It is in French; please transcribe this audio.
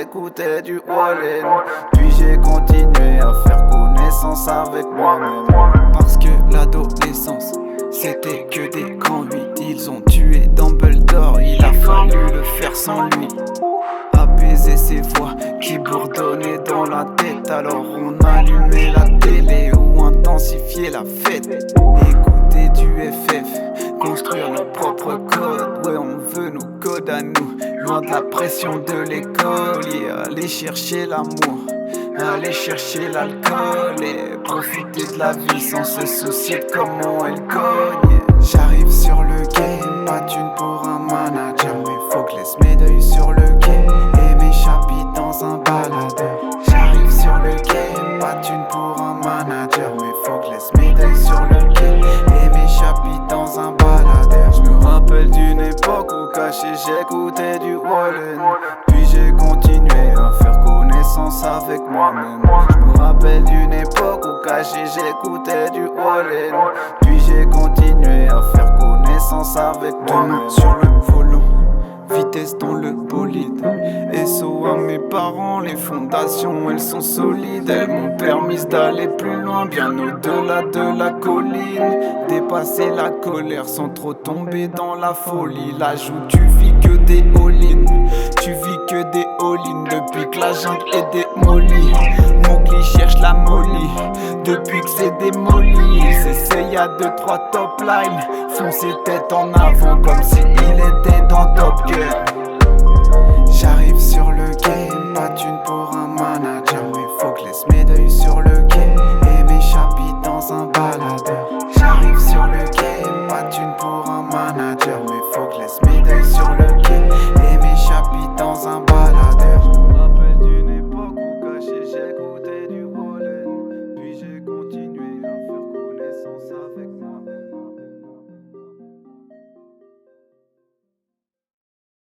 j'écoutais du Wallen. Puis j'ai continué à faire connaissance avec moi-même. Parce que l'adolescence, c'était que des conduits. Ils ont tué Dumbledore, il a fallu le faire sans lui. Apaiser ces voix qui bourdonnaient dans la tête. Alors on allumait la télé ou intensifier la fête. Écouter du FF, construire nos propres codes. Ouais, on veut nos codes à nous, loin de la pression de l'école. Et aller chercher l'amour, aller chercher l'alcool et profiter de la vie sans se soucier de comment elle cogne. J'arrive sur le game, pas thune pour un manager, mais faut que laisse mes deuils sur le quai et mes chapitres dans un baladeur. J'arrive sur le game, pas thune pour un manager, mais faut que laisse mes deuils sur le quai et mes chapitres dans un baladeur. Je me rappelle d'une époque où caché j'écoutais du Wallen. Puis j'ai continué à faire connaissance avec moi-même. Je me rappelle d'une époque où caché j'écoutais du Wallen. Puis j'ai continué à faire connaissance avec moi-même. Demain sur le volant, vitesse dans le bolide. SO à mes parents, les fondations elles sont solides. Elles m'ont permis d'aller plus loin, bien au-delà de la colline. Dépasser la colère sans trop tomber dans la folie. Là où tu vis que des all-in, tu vis que des all-in. Depuis que la jungle est démolie, Mowgli cherche la molly. Depuis que c'est démoli, il s'essaye à 2-3 top lines. Foncer tête en avant comme si il était dans Top Gun. J'arrive sur le game, pas thune pour un manager, mais faut que laisse mes deuils sur le quai et mes chapitres dans un